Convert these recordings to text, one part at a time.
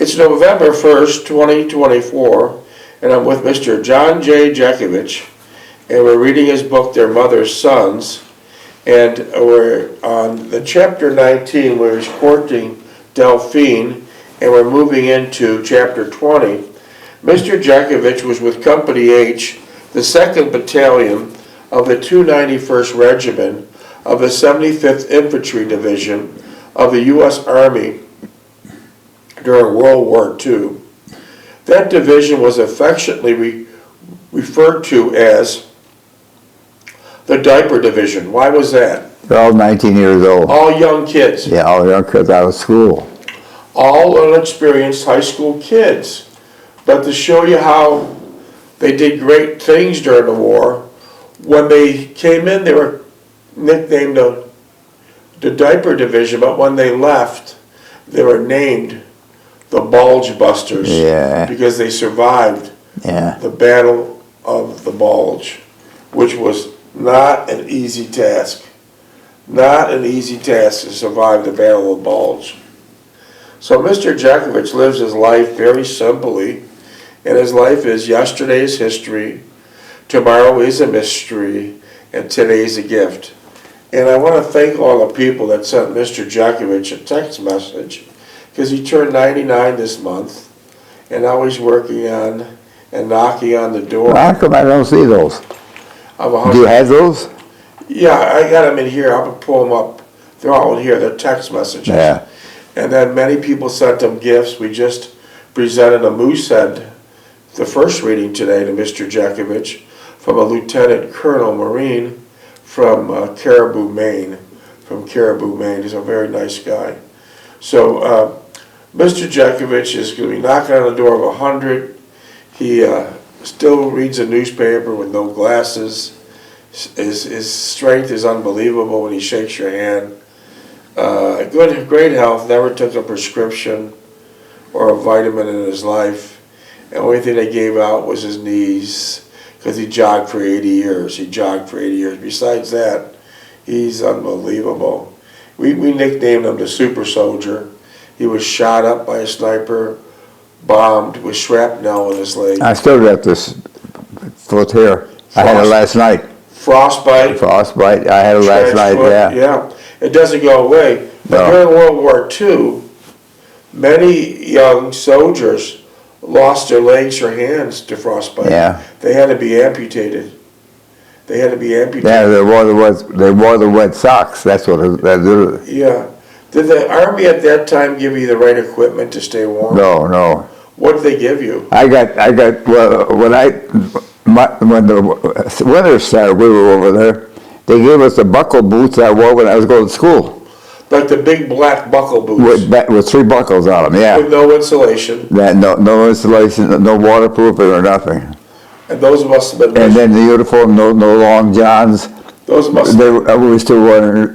It's November 1st, 2024, and I'm with Mr. John J. Jeckovich, and we're reading his book, Their Mother's Sons, and we're on the chapter 19 where he's courting Delphine, and we're moving into chapter 20. Mr. Jeckovich was with Company H, the 2nd Battalion of the 291st Regiment of the 75th Infantry Division of the U.S. Army during World War II. That division was affectionately referred to as the Diaper Division. Why was that? They're all 19 years old. All young kids. Yeah, all young kids out of school. All unexperienced high school kids. But to show you how they did great things during the war, when they came in, they were nicknamed the Diaper Division, but when they left, they were named the Bulge Busters, because they survived the Battle of the Bulge, which was not an easy task. Not an easy task to survive the Battle of the Bulge. So Mr. Jeckovich lives his life very simply, and his life is yesterday is history, tomorrow is a mystery, and today is a gift. And I want to thank all the people that sent Mr. Jeckovich a text message, because he turned 99 this month, and now he's working on and knocking on the door. How come I don't see those? Do you have those? Yeah, I got them in here. I'm going to pull them up. They're all in here. They're text messages. Yeah. And then many people sent them gifts. We just presented a moose head, the first reading today, to Mr. Jeckovich from a Lieutenant Colonel Marine from Caribou, Maine. He's a very nice guy. So Mr. Jeckovich is going to be knocking on the door of 100. He still reads a newspaper with no glasses. His strength is unbelievable when he shakes your hand. Great health, never took a prescription or a vitamin in his life. The only thing they gave out was his knees, because he jogged for 80 years. Besides that, he's unbelievable. We nicknamed him the Super Soldier. He was shot up by a sniper, bombed with shrapnel in his leg. I still got this foot here. I had it last night. Frostbite. I had it last night, Yeah, it doesn't go away. But during World War II, many young soldiers lost their legs or hands to frostbite. Yeah. They had to be amputated. Yeah, they wore the wet socks. That's what they do. Yeah. Did the Army at that time give you the right equipment to stay warm? No. What did they give you? When the winter started, we were over there. They gave us the buckle boots I wore when I was going to school. Like the big black buckle boots? With 3 buckles on them, yeah. With no insulation? No insulation, no waterproofing or nothing. And those must have been... And then the uniform, no long johns. Those must have been... We used to wear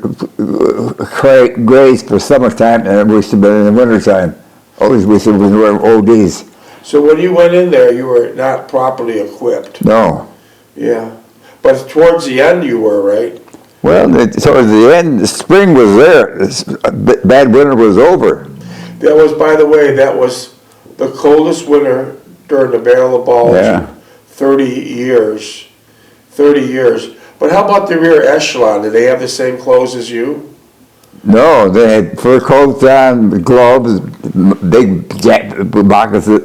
grays for summertime, and we used to be in the wintertime. Always we used to wear ODs. So when you went in there, you were not properly equipped? No. Yeah. But towards the end you were, right? Well, towards the end, the spring was there. Bad winter was over. That was, by the way, that was the coldest winter during the Battle of Bulge. Yeah. 30 years. But how about the rear echelon? Did they have the same clothes as you? No, they had fur coats on, gloves, big moccasins,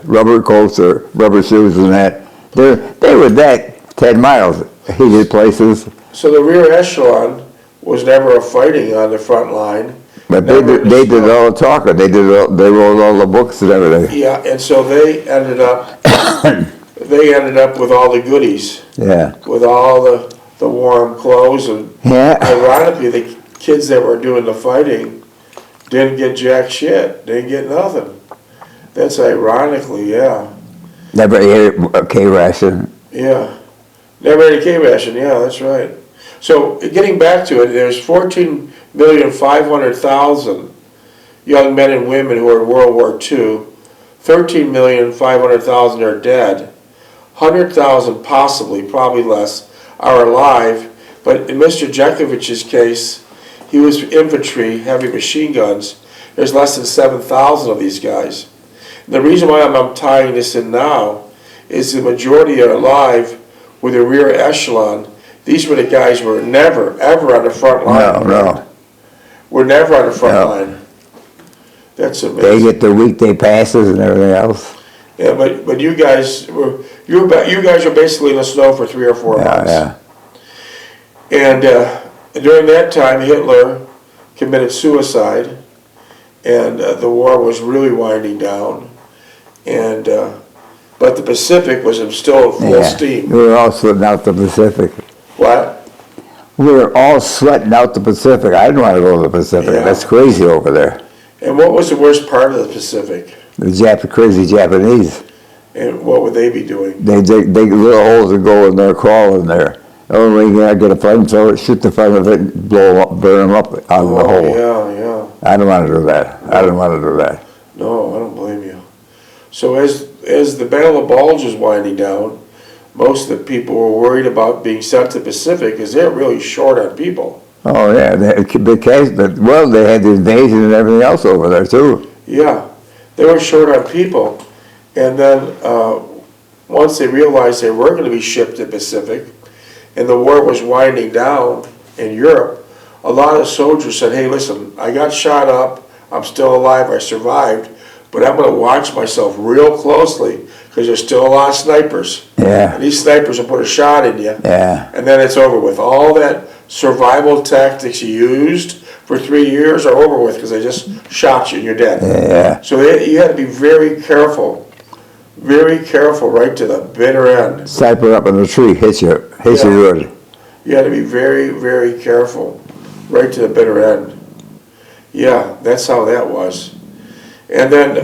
rubber coats or rubber shoes and that. They were that 10 miles, heated places. So the rear echelon was never a fighting on the front line. But they did all the talking. They wrote all the books and everything. Yeah, and so they ended up with all the goodies. Yeah. With all the warm clothes, and ironically, the kids that were doing the fighting didn't get jack shit. They didn't get nothing. That's ironically, yeah. Never ate a K-ration. Yeah. Never ate a K-ration, yeah, that's right. So, getting back to it, there's 14,500,000 young men and women who are in World War II. 13,500,000 are dead. 100,000 possibly, probably less, are alive. But in Mr. Jeckovich's case, he was infantry, heavy machine guns. there's less than 7,000 of these guys. And the reason why I'm tying this in now is the majority are alive with the rear echelon. These were the guys who were never, ever on the front line. No. We're never on the front No. line. That's amazing. They get the weekday passes and everything else. Yeah, but you guys were you guys were basically in the snow for 3 or 4 months. Yeah. And during that time, Hitler committed suicide, and the war was really winding down. And but the Pacific was still full steam. We were all sweating out the Pacific. What? We were all sweating out the Pacific. I didn't want to go to the Pacific. Yeah. That's crazy over there. And what was the worst part of the Pacific? The crazy Japanese. And what would they be doing? They dig little holes and go in there, crawl in there. The only way you gotta get a flamethrower, shoot the front of it, and blow them up, burn them up out of the hole. Yeah. I don't want to do that. I don't want to do that. No, I don't blame you. So as the Battle of Bulge was winding down, most of the people were worried about being sent to the Pacific because they're really short on people. Oh yeah, they had the invasion and everything else over there too. Yeah, they were short on people. And then once they realized they were going to be shipped to the Pacific and the war was winding down in Europe, a lot of soldiers said, hey, listen, I got shot up, I'm still alive, I survived, but I'm going to watch myself real closely because there's still a lot of snipers. Yeah. And these snipers will put a shot in you. Yeah. And then it's over with. All that survival tactics you used for 3 years are over with because they just shot you and you're dead. Yeah. So you had to be very careful right to the bitter end. Sniper up in the tree, hits you good. You had to be very, very careful right to the bitter end. Yeah, that's how that was. And then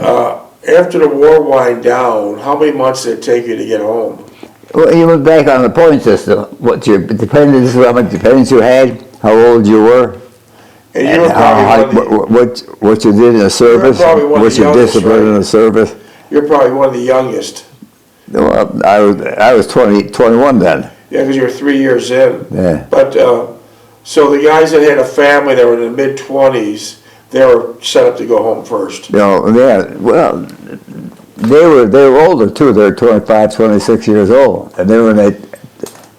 after the war wind down, how many months did it take you to get home? Well, you went back on the point system. This is how much dependents you had, how old you were, And you were probably what you did in the service, what your discipline in the service. You're probably one of the youngest. Well, I was 21 then. Yeah, because you were 3 years in. Yeah. But so the guys that had a family that were in the mid-20s, they were set up to go home first. No, yeah. Well, they were older too. They were 25, 26 years old, and they were in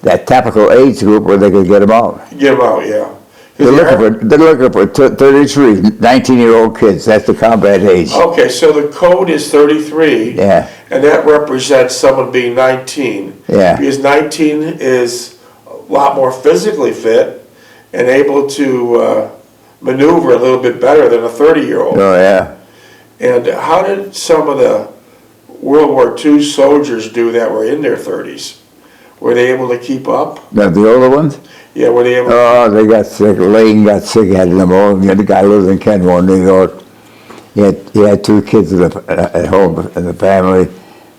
that typical age group where they could get them out. Get them out, yeah. They're looking for 33, 19-year-old kids. That's the combat age. Okay, so the code is 33. Yeah. And that represents someone being 19. Yeah. Because 19 is a lot more physically fit and able to maneuver a little bit better than a 30-year-old. Oh, yeah. And how did some of the World War II soldiers do that were in their 30s? Were they able to keep up? The older ones? Yeah, were they able to? Oh, they got sick. Lane got sick, had pneumonia. The guy lives in Kenmore, New York. He had 2 kids at home in the family.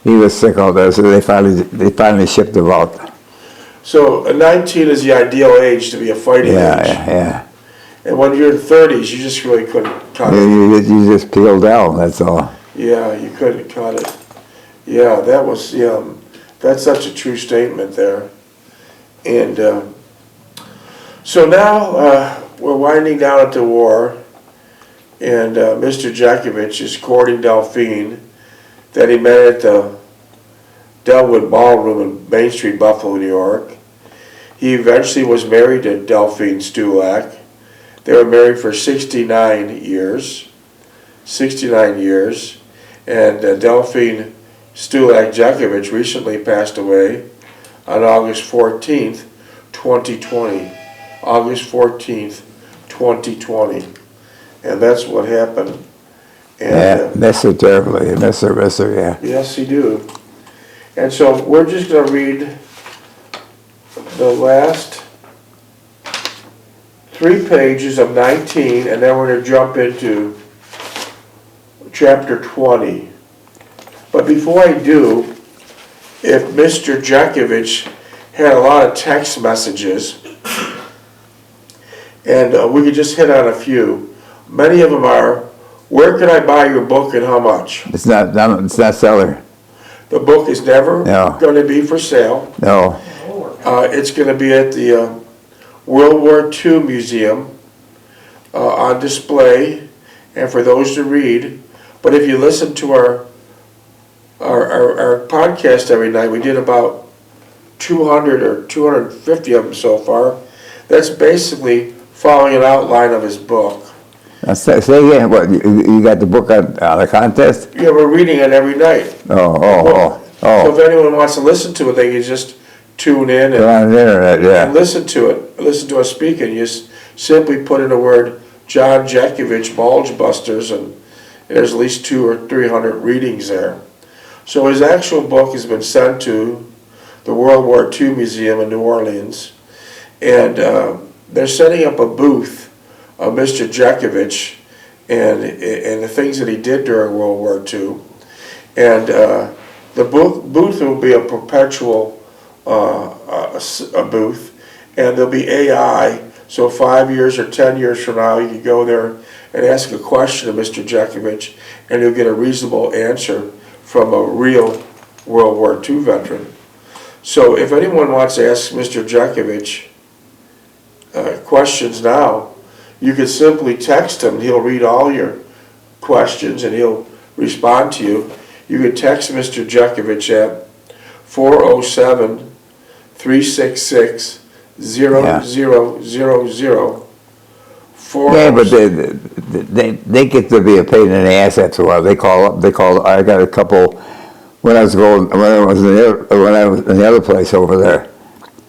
He was sick all day, so they finally shipped him out. So 19 is the ideal age to be a fighting age. Yeah. And when you're in 30s, you just really couldn't cut it. You just peel down, that's all. Yeah, you couldn't cut it. Yeah, that's such a true statement there. And so now we're winding down at the war, and Mr. Jeckovich is courting Delphine that he met at the Delwood Ballroom in Main Street, Buffalo, New York. He eventually was married to Delphine Stulak. They were married for 69 years. 69 years. And Delphine Stulak Jeckovich recently passed away on August 14th, 2020. August 14th, 2020. And that's what happened. And, yeah, miss her terribly. Miss her, yeah. Yes, you do. And so we're just going to read the last 3 pages of 19, and then we're going to jump into chapter 20. But before I do, if Mr. Jeckovich had a lot of text messages, and we could just hit on a few. Many of them are, where can I buy your book and how much? It's not seller. The book is never going to be for sale. No. It's going to be at the World War II Museum on display, and for those to read. But if you listen to our podcast every night, we did about 200 or 250 of them so far. That's basically following an outline of his book. Say again, what, you got the book on the contest? Yeah, we're reading it every night. Oh. So if anyone wants to listen to it, they can just tune in Go on the internet, and listen to it. Listen to us speak, and you just simply put in the word John Jeckovich, Bulge Busters, and there's at least 200 or 300 readings there. So his actual book has been sent to the World War II Museum in New Orleans, and they're setting up a booth of Mr. Jeckovich and the things that he did during World War II. And the booth will be a perpetual a booth, and there'll be AI, so 5 years or 10 years from now you can go there and ask a question of Mr. Jeckovich, and you'll get a reasonable answer from a real World War II veteran. So if anyone wants to ask Mr. Jeckovich questions now, you could simply text him. He'll read all your questions and he'll respond to you. You could text Mr. Jeckovich at 407-366-0000. Yeah, but they get to be a pain in the ass after a while. They call. I got a couple when I was in the other place over there.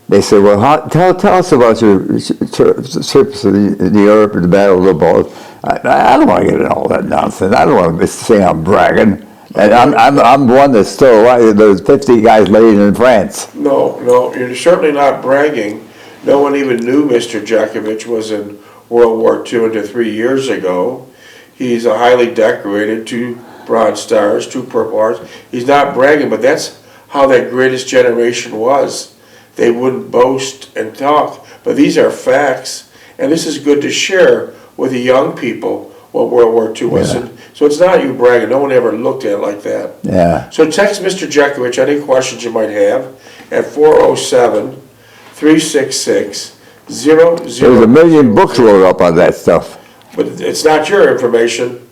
They said, "Well, tell us about your trips in Europe and the Battle of the Bulge." I don't want to get into all that nonsense. I don't want to say I'm bragging. And I'm one that's still alive. There's 50 guys laying in France. No, you're certainly not bragging. No one even knew Mr. Jeckovich was in World War II until 3 years ago. He's a highly decorated, 2 Bronze Stars, 2 Purple Hearts. He's not bragging, but that's how that greatest generation was. They wouldn't boast and talk, but these are facts, and this is good to share with the young people what World War II was. Yeah. So it's not you bragging. No one ever looked at it like that. Yeah. So text Mr. Jeckovich any questions you might have at 407-366-0000. There's a million books wrote up on that stuff. But it's not your information.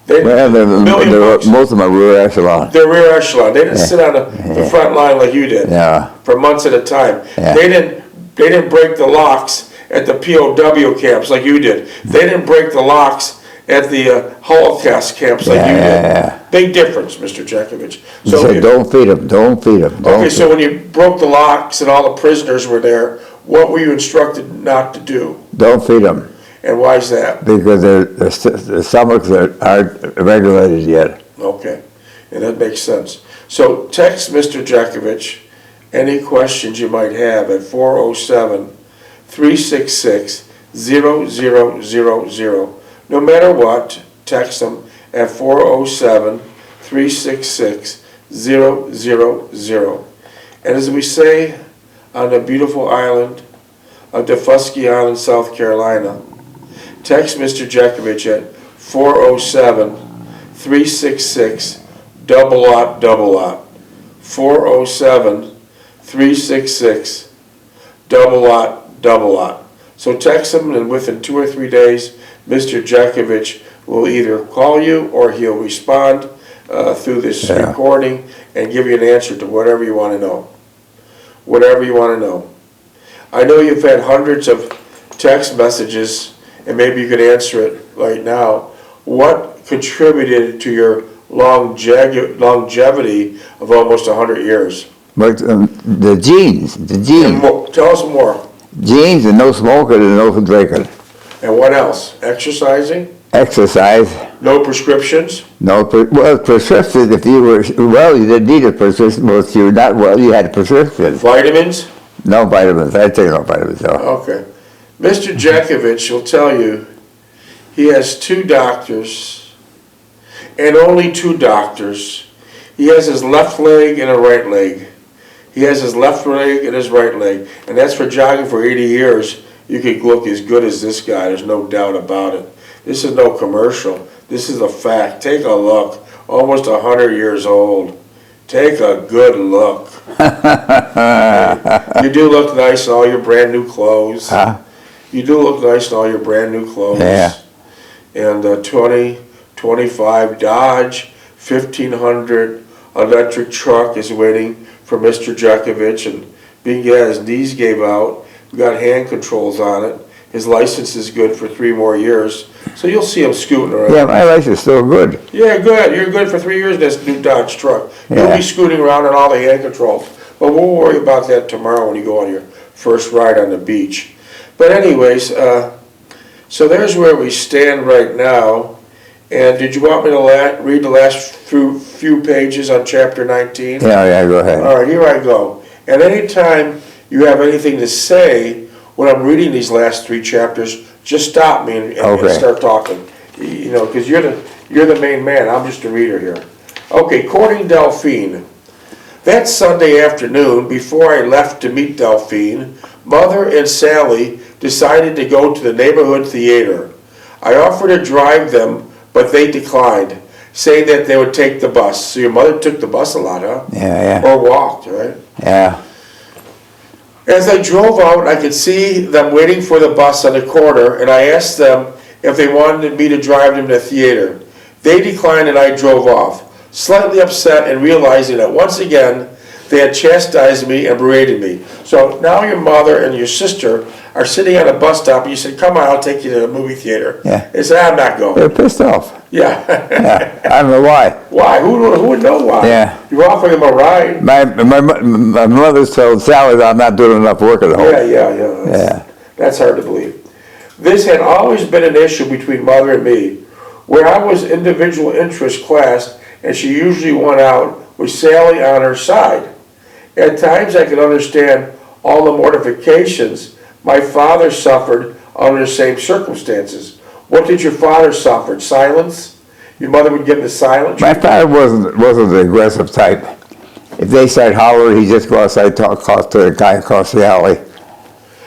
Well, Books. most of them are rear echelon. They're rear echelon. They didn't sit on the front line like you did for months at a time. Yeah. They didn't break the locks at the POW camps like you did. They didn't break the locks at the Holocaust camps like you did. Yeah. Big difference, Mr. Jeckovich. So said, don't feed them. Don't feed them. Okay, so when you broke the locks and all the prisoners were there, what were you instructed not to do? Don't feed them. And why is that? Because their stomachs aren't regulated yet. Okay, and that makes sense. So text Mr. Jeckovich any questions you might have at 407-366-0000. No matter what, text them at 407-366-0000. And as we say on the beautiful island of Defusky Island, South Carolina, text Mr. Jeckovich at 407-366-0000. 407-366-0000. So text him, and within 2 or 3 days, Mr. Jeckovich will either call you or he'll respond through this recording and give you an answer to whatever you want to know. Whatever you want to know. I know you've had hundreds of text messages, and maybe you could answer it right now. What contributed to your longevity of almost 100 years? But the genes. Tell us more. Genes and no smoking and no drinking. And what else? Exercising? Exercise. No prescriptions? No, prescriptions, if you were well, you didn't need a prescription. Well, if you were not well, you had prescriptions. Vitamins? No vitamins. I take no vitamins, no. Okay. Mr. Jeckovich will tell you he has 2 doctors, and only 2 doctors. He has his left leg and a right leg. He has his left leg and his right leg. And that's for jogging for 80 years. You could look as good as this guy. There's no doubt about it. This is no commercial. This is a fact. Take a look. Almost 100 years old. Take a good look. You do look nice in all your brand new clothes. Huh? You do look nice in all your brand new clothes. Yeah. and a 2025 Dodge 1500 electric truck is waiting for Mr. Jeckovich, and being his knees gave out, we got hand controls on it. His license is good for 3 more years, so you'll see him scooting around. Yeah, my license is still good. Yeah, good. You're good for 3 years in this new Dodge truck. You'll Yeah. be scooting around on all the hand controls. But we'll worry about that tomorrow when you go on your first ride on the beach. But anyways, so there's where we stand right now. And did you want me to read the last few pages on chapter 19? Yeah, go ahead. All right, here I go. And anytime you have anything to say when I'm reading these last 3 chapters, just stop me and start talking. You know, because you're the main man. I'm just a reader here. Okay, courting Delphine. That Sunday afternoon, before I left to meet Delphine, Mother and Sally decided to go to the neighborhood theater. I offered to drive them, but they declined, saying that they would take the bus. So your mother took the bus a lot, huh? Yeah. Or walked, right? Yeah. As I drove out, I could see them waiting for the bus on the corner, and I asked them if they wanted me to drive them to the theater. They declined, and I drove off, slightly upset and realizing that once again they had chastised me and berated me. So now your mother and your sister are sitting at a bus stop, and you said, "Come on, I'll take you to the movie theater." Yeah. They said, "I'm not going." They're pissed off. Yeah. Yeah. I don't know why. Why? Who would know why? Yeah. You're offering them a ride. My mother's told Sally that I'm not doing enough work at home. Yeah. That's hard to believe. This had always been an issue between Mother and me, where I was individual interest class, and she usually went out with Sally on her side. At times I could understand all the mortifications my father suffered under the same circumstances. What did your father suffer? Silence? Your mother would give him the silent My treatment? father wasn't the aggressive type. If they started hollering, he'd just go outside, talk to the guy across the alley.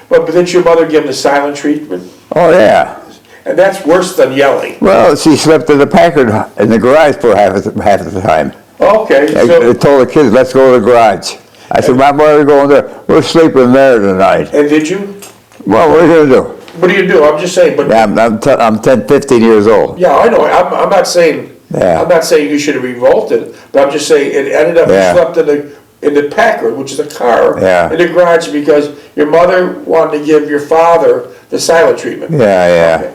But didn't your mother give him the silent treatment? Oh, yeah. And that's worse than yelling. Well, she slept in the Packard in the garage for half of the time. Okay, I so, told the kids, let's go to the garage. I said, Mom, where are we going there? We're sleeping there tonight. and did you? Well, what are you going to do? What do you do? I'm just saying, but Yeah, I'm 10, 15 years old. yeah, I know. I'm not saying. Yeah. I'm not saying you should have revolted, but I'm just saying it ended up Yeah. you slept in the Packard, which is a car, Yeah. in the garage because your mother wanted to give your father the silent treatment. Yeah. Okay.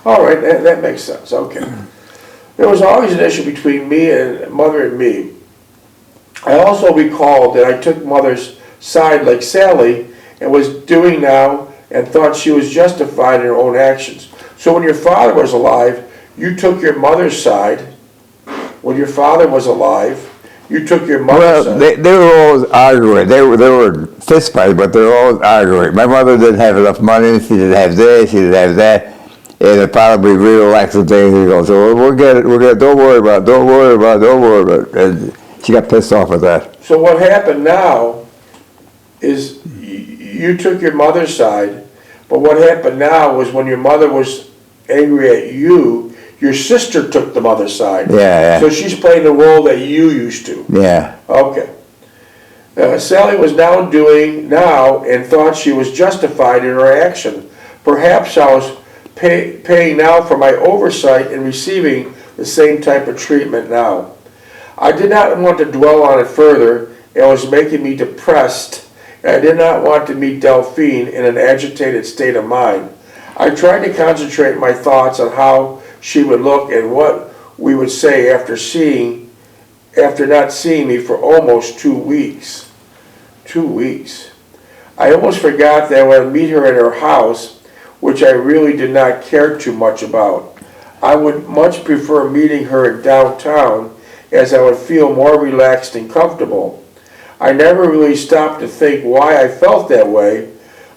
All right, that makes sense. Okay. There was always an issue between me and Mother and me. I also recalled that I took Mother's side like Sally and was doing now and thought she was justified in her own actions. So when your father was alive, you took your mother's side. When your father was alive, you took your mother's Well, side. they were always arguing. They were fist fights, but they were always arguing. My mother didn't have enough money. She didn't have this. She didn't have that. And it probably real accident. He goes, "So we'll get it. We'll get it. Don't worry about it. Don't worry about it. Don't worry about it." And she got pissed off with that. So what happened now is you took your mother's side, but what happened now was when your mother was angry at you, your sister took the mother's side. Yeah. So she's playing the role that you used to. Yeah. Okay. Sally was now and thought she was justified in her action. Perhaps I was paying now for my oversight in receiving the same type of treatment now. I did not want to dwell on it further. It was making me depressed. I did not want to meet Delphine in an agitated state of mind. I tried to concentrate my thoughts on how she would look and what we would say after not seeing me for almost 2 weeks. 2 weeks. I almost forgot that I would meet her at her house, which I really did not care too much about. I would much prefer meeting her in downtown, as I would feel more relaxed and comfortable. I never really stopped to think why I felt that way.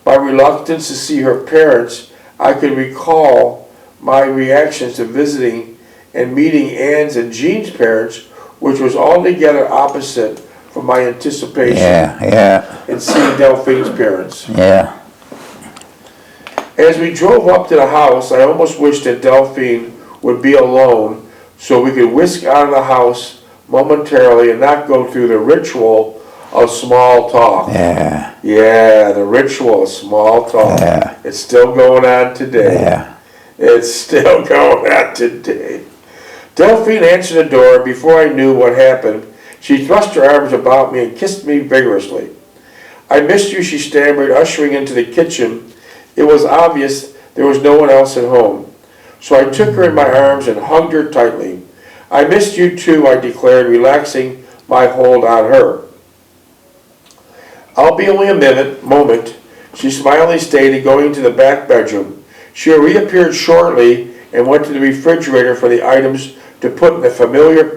My reluctance to see her parents, I could recall my reactions to visiting and meeting Ann's and Jean's parents, which was altogether opposite from my anticipation Yeah. in seeing Delphine's parents. Yeah. As we drove up to the house, I almost wished that Delphine would be alone so we could whisk out of the house momentarily and not go through the ritual of small talk. Yeah. Yeah, the ritual of small talk. Yeah. It's still going on today. Yeah. It's still going on today. Delphine answered the door. Before I knew what happened, she thrust her arms about me and kissed me vigorously. I missed you, she stammered, ushering into the kitchen. It was obvious there was no one else at home. So I took her in my arms and hugged her tightly. I missed you too, I declared, relaxing my hold on her. I'll be only a moment, she smilingly stated, going to the back bedroom. She reappeared shortly and went to the refrigerator for the items to put in the familiar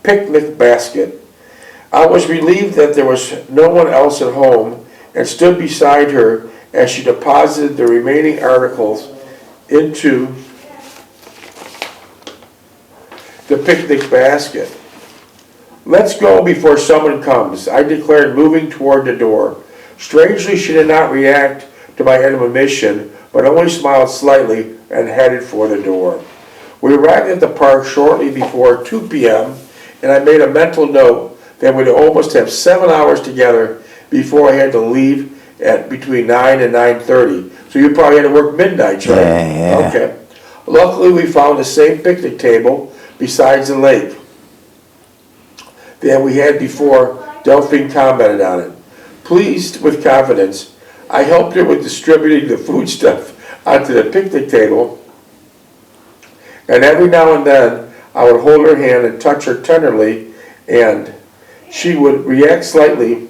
picnic basket. I was relieved that there was no one else at home and stood beside her as she deposited the remaining articles into the picnic basket. Let's go before someone comes, I declared, moving toward the door. Strangely, she did not react to my admonition, but only smiled slightly and headed for the door. We arrived at the park shortly before 2 p.m., and I made a mental note that we'd almost have 7 hours together before I had to leave at between 9 and 9:30. So you probably had to work midnight, right? Yeah. Okay. Luckily, we found the same picnic table besides the lake that we had before Delphine commented on it. Pleased with confidence, I helped her with distributing the foodstuff onto the picnic table, and every now and then I would hold her hand and touch her tenderly, and she would react slightly,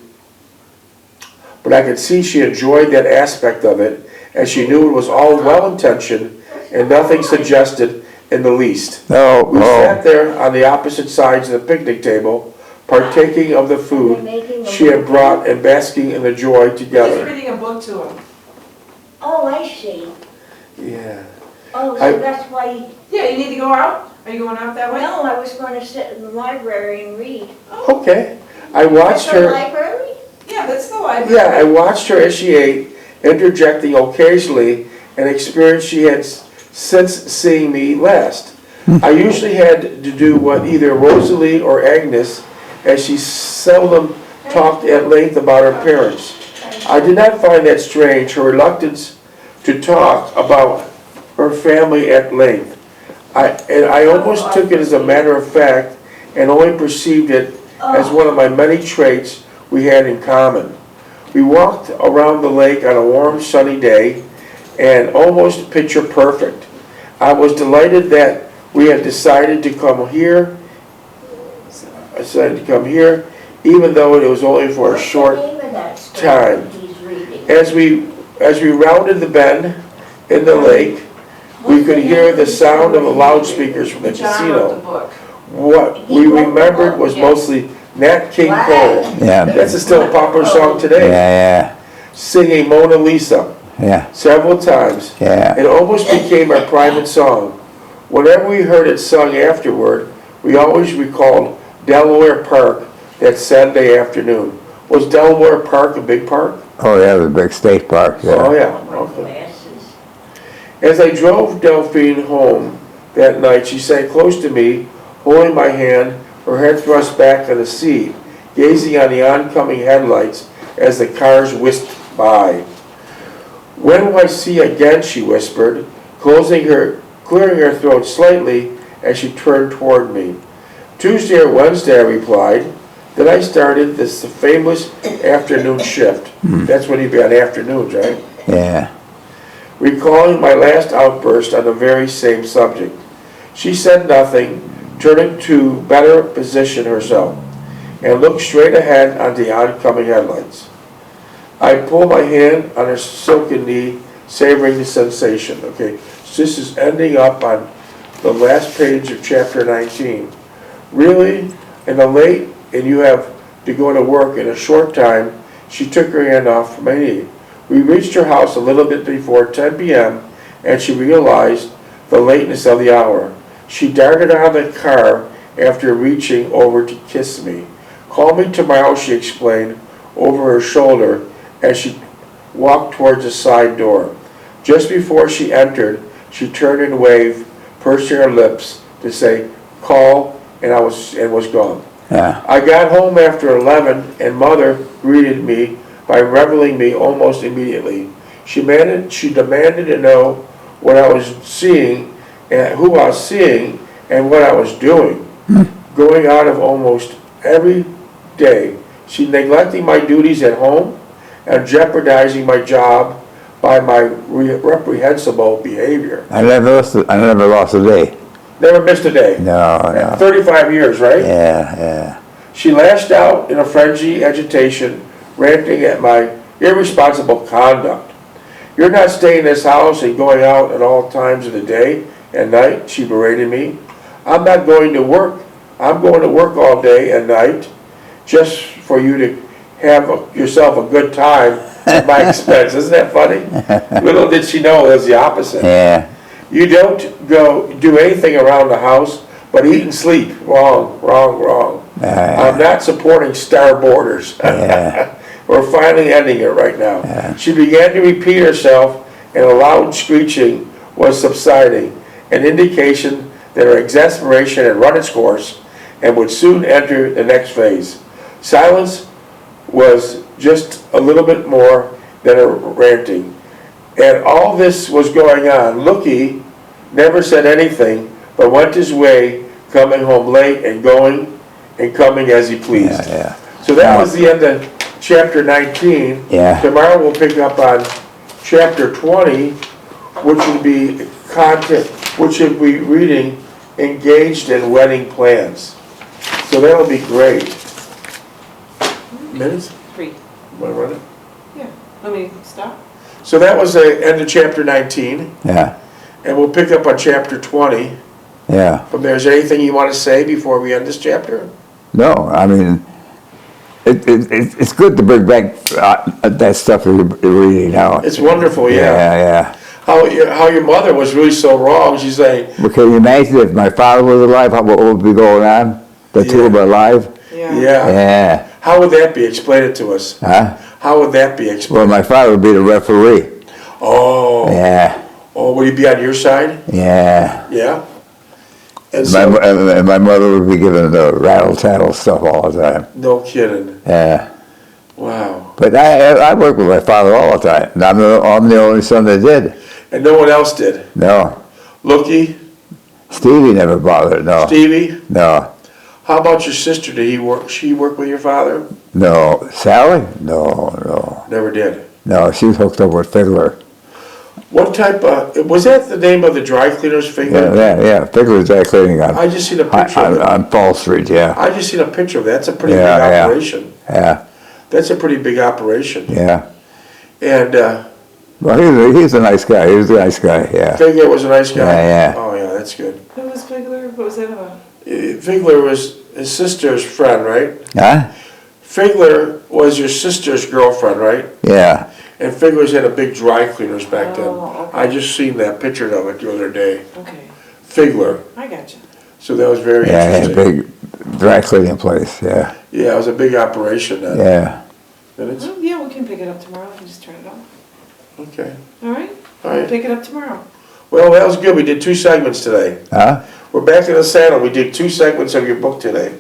but I could see she enjoyed that aspect of it, and she knew it was all well-intentioned and nothing suggested in the least. We sat there on the opposite sides of the picnic table, partaking of the food she had brought and basking in the joy Just together. reading a book to him. Oh, I see. Yeah. Oh, I- so that's why, Yeah, you need to go out? Are you going out that way? no, I was going to sit in the library and read. Okay. I watched Is there a her. library? Yeah, that's the library. Yeah, I watched her as she ate, interjecting occasionally an experience she had since seeing me last. I usually had to do what either Rosalie or Agnes, as she seldom talked at length about her parents. I did not find that strange, her reluctance to talk about her family at length. I almost took it as a matter of fact and only perceived it as one of my many traits we had in common. We walked around the lake on a warm, sunny day and almost picture perfect. I was delighted that we had decided to come here, even though it was only for a What's the short name of that story time. he's reading? As we rounded the bend in the lake, we could hear the sound of the loudspeakers from the John wrote the casino. book. What we remembered was mostly Nat King Cole. Yeah. That's a still popular song today. Yeah, Singing Mona Lisa yeah, several times. yeah. It almost became our private song. Whenever we heard it sung afterward, we always recalled Delaware Park that Saturday afternoon. Was Delaware Park a big park? Oh, yeah, the big state park. Oh, Yeah. yeah. My Okay. glasses. As I drove Delphine home that night, she sat close to me, holding my hand, her head thrust back on the seat, gazing on the oncoming headlights as the cars whisked by. When will I see you again, she whispered, clearing her throat slightly as she turned toward me. Tuesday or Wednesday, I replied. Then I started this famous afternoon shift. That's when you'd be on afternoons, right? Yeah. Recalling my last outburst on the very same subject. She said nothing, turning to better position herself, and looked straight ahead on the oncoming headlights. I pulled my hand on her silken knee, savoring the sensation. Okay, so this is ending up on the last page of chapter 19. Really, in the late, and you have to go to work in a short time, she took her hand off my knee. We reached her house a little bit before 10 p.m., and she realized the lateness of the hour. She darted out of the car after reaching over to kiss me. Call me tomorrow, she explained over her shoulder as she walked towards the side door. Just before she entered, she turned and waved, pursing her lips to say, call, and was gone. Yeah. I got home after 11, and Mother greeted me by reveling me almost immediately. She demanded to know what I was seeing, and who I was seeing, and what I was doing. Going out of almost every day. She neglecting my duties at home and jeopardizing my job by my reprehensible behavior. I never lost a day. Never missed a day. No, no. 35 years, right? Yeah. She lashed out in a frenzy agitation, ranting at my irresponsible conduct. You're not staying in this house and going out at all times of the day and night, she berated me. I'm not going to work. I'm going to work all day and night just for you to have yourself a good time at my expense. Isn't that funny? Little did she know it was the opposite. Yeah. You don't go do anything around the house but eat and sleep. Wrong. I'm not supporting star borders. We're finally ending it right now. She began to repeat herself, and a loud screeching was subsiding, an indication that her exasperation had run its course and would soon enter the next phase. Silence was just a little bit more than a ranting. And all this was going on. Lookie never said anything, but went his way, coming home late and going and coming as he pleased. So that was the end of chapter 19. Tomorrow we'll pick up on chapter 20, which will be content, which will be reading Engaged in Wedding Plans. So that'll be great. Minutes? 3. Want to run it? Yeah. Let me stop. So that was the end of chapter 19. Yeah. And we'll pick up on chapter 20. Yeah. From there, is there anything you want to say before we end this chapter? No, I mean, it's good to bring back that stuff that you're reading now. It's wonderful, yeah. Yeah. How your mother was really so wrong. She's saying, But can you imagine if my father was alive, what would be going on? The two of them alive? Yeah. Yeah. How would that be? Explain it to us. Huh? How would that be explained? Well, my father would be the referee. Oh. Yeah. Oh, would he be on your side? Yeah. Yeah. And And my mother would be giving the rattle-tattle stuff all the time. no kidding. Yeah. Wow. But I worked with my father all the time. And I'm the only son that did. And no one else did. No. Lookie, Stevie never bothered, no. Stevie. No. How about your sister? Did he work? She work with your father? No. Sally? No. Never did. No, she was hooked up with Fiddler. What type of, was that the name of the dry cleaner's finger? Yeah. Fiddler's dry cleaning on. I just seen a picture of it. On Fall Street, yeah. I just seen a picture of that. That's a pretty big Yeah. operation. Yeah. That's a pretty big operation. Yeah. And Well, he's a nice guy. He was a nice guy, yeah. Figler was a nice guy? Yeah. Oh, yeah, that's good. Who was Figler? What was that about? Figler was his sister's friend, right? Huh? Figler was your sister's girlfriend, right? Yeah. And Figler's had a big dry cleaners back then. Oh, okay. I just seen that picture of it the other day. Okay. Figler. I got you. So that was very Yeah, he had a interesting. big dry cleaning place, yeah. Yeah, it was a big operation then. Yeah. Minutes? Well, yeah, we can pick it up tomorrow. We can just turn it on. Okay. All right? All We'll right. pick it up tomorrow. Well, that was good. We did 2 segments today. Huh? We're back in the saddle. We did 2 segments of your book today.